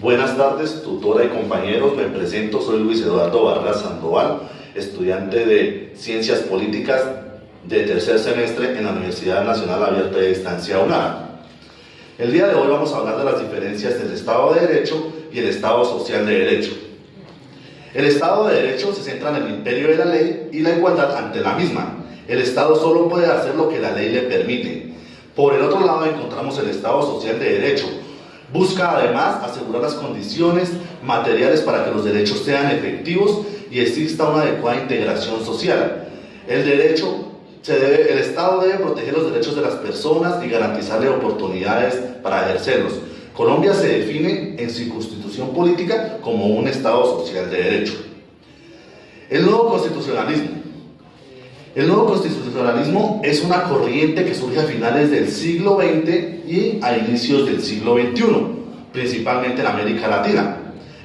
Buenas tardes, tutora y compañeros. Me presento, soy Luis Eduardo Barras Sandoval, estudiante de Ciencias Políticas de tercer semestre en la Universidad Nacional Abierta de Distancia UNAM. El día de hoy vamos a hablar de las diferencias del Estado de Derecho y el Estado Social de Derecho. El Estado de Derecho se centra en el imperio de la ley y la igualdad ante la misma. El Estado solo puede hacer lo que la ley le permite. Por el otro lado encontramos el Estado Social de Derecho. Busca además asegurar las condiciones materiales para que los derechos sean efectivos y exista una adecuada integración social. El Estado debe proteger los derechos de las personas y garantizarle oportunidades para ejercerlos. Colombia se define en su constitución política como un Estado social de derecho. El nuevo constitucionalismo. El nuevo constitucionalismo es una corriente que surge a finales del siglo XX y a inicios del siglo XXI, principalmente en América Latina.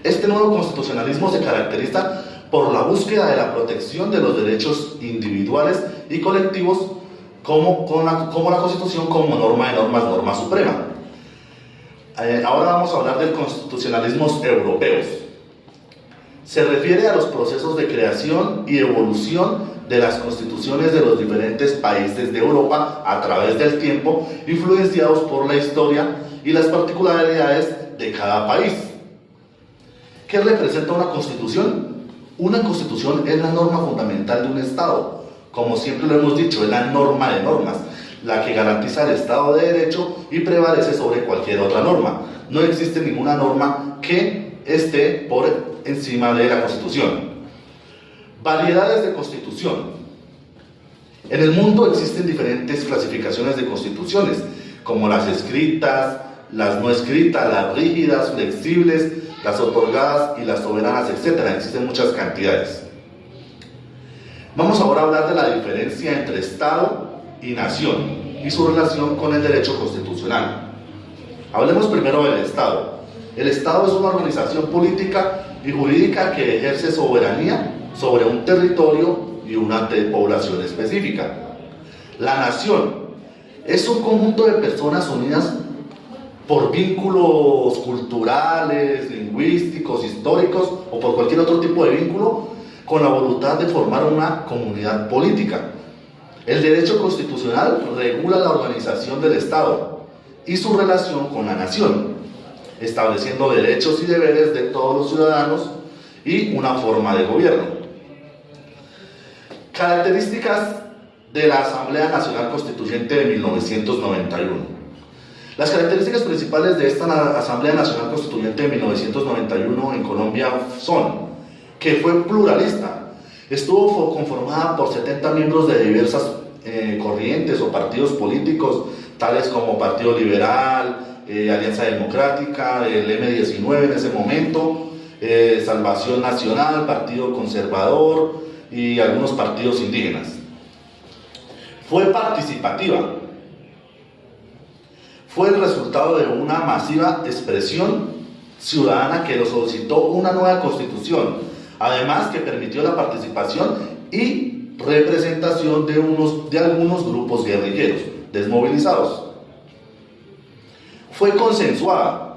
Este nuevo constitucionalismo se caracteriza por la búsqueda de la protección de los derechos individuales y colectivos como la Constitución como norma suprema. Ahora vamos a hablar del constitucionalismo europeos. Se refiere a los procesos de creación y evolución de las constituciones de los diferentes países de Europa a través del tiempo, influenciados por la historia y las particularidades de cada país. ¿Qué representa una constitución? Una constitución es la norma fundamental de un Estado. Como siempre lo hemos dicho, es la norma de normas, la que garantiza el Estado de Derecho y prevalece sobre cualquier otra norma. No existe ninguna norma que esté por encima de la Constitución. Variedades de constitución. En el mundo existen diferentes clasificaciones de constituciones, como las escritas, las no escritas, las rígidas, flexibles, las otorgadas y las soberanas, etc. Existen muchas cantidades. Vamos ahora a hablar de la diferencia entre Estado y nación y su relación con el derecho constitucional. Hablemos primero del Estado. El Estado es una organización política y jurídica que ejerce soberanía sobre un territorio y una población específica. La nación es un conjunto de personas unidas por vínculos culturales, lingüísticos, históricos o por cualquier otro tipo de vínculo con la voluntad de formar una comunidad política. El derecho constitucional regula la organización del Estado y su relación con la nación, estableciendo derechos y deberes de todos los ciudadanos y una forma de gobierno. Características de la Asamblea Nacional Constituyente de 1991. Las características principales de esta Asamblea Nacional Constituyente de 1991 en Colombia son que fue pluralista, estuvo conformada por 70 miembros de diversas corrientes o partidos políticos, tales como Partido Liberal, Alianza Democrática, el M19 en ese momento, Salvación Nacional, Partido Conservador y algunos partidos indígenas. Fue participativa. Fue el resultado de una masiva expresión ciudadana que lo solicitó una nueva constitución, además que permitió la participación y representación de algunos grupos guerrilleros desmovilizados. Fue consensuada.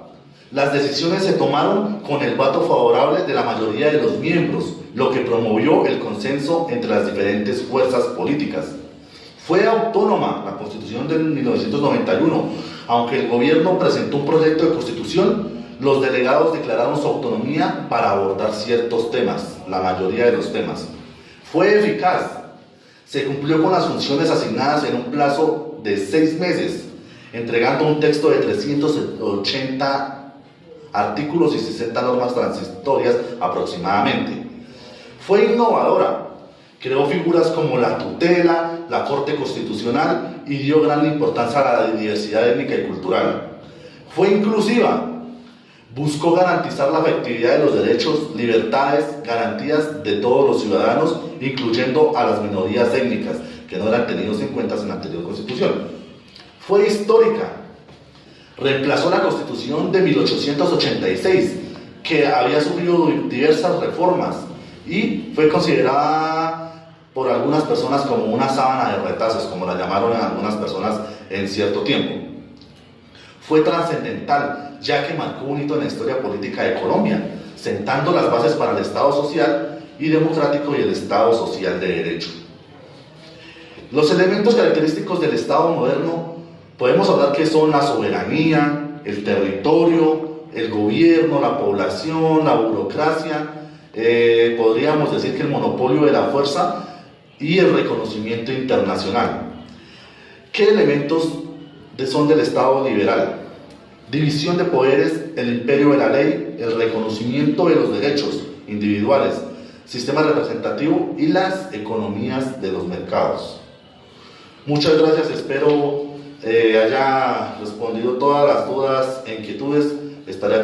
Las decisiones se tomaron con el voto favorable de la mayoría de los miembros, lo que promovió el consenso entre las diferentes fuerzas políticas. Fue autónoma la Constitución de 1991. Aunque el gobierno presentó un proyecto de constitución, los delegados declararon su autonomía para abordar ciertos temas, la mayoría de los temas. Fue eficaz. Se cumplió con las funciones asignadas en un plazo de 6 meses, entregando un texto de 380 artículos y 60 normas transitorias aproximadamente. Fue innovadora, creó figuras como la tutela, la Corte Constitucional y dio gran importancia a la diversidad étnica y cultural. Fue inclusiva, buscó garantizar la efectividad de los derechos, libertades, garantías de todos los ciudadanos, incluyendo a las minorías étnicas, que no eran tenidos en cuenta en la anterior Constitución. Fue histórica, reemplazó la Constitución de 1886, que había sufrido diversas reformas, y fue considerada por algunas personas como una sábana de retazos, como la llamaron algunas personas en cierto tiempo. Fue trascendental, ya que marcó un hito en la historia política de Colombia, sentando las bases para el Estado social y democrático y el Estado social de derecho. Los elementos característicos del Estado moderno podemos hablar que son la soberanía, el territorio, el gobierno, la población, la burocracia, podríamos decir que el monopolio de la fuerza y el reconocimiento internacional. ¿Qué elementos son del Estado liberal? División de poderes, el imperio de la ley, el reconocimiento de los derechos individuales, sistema representativo y las economías de los mercados. Muchas gracias, espero haya respondido todas las dudas e inquietudes. Estaré atento.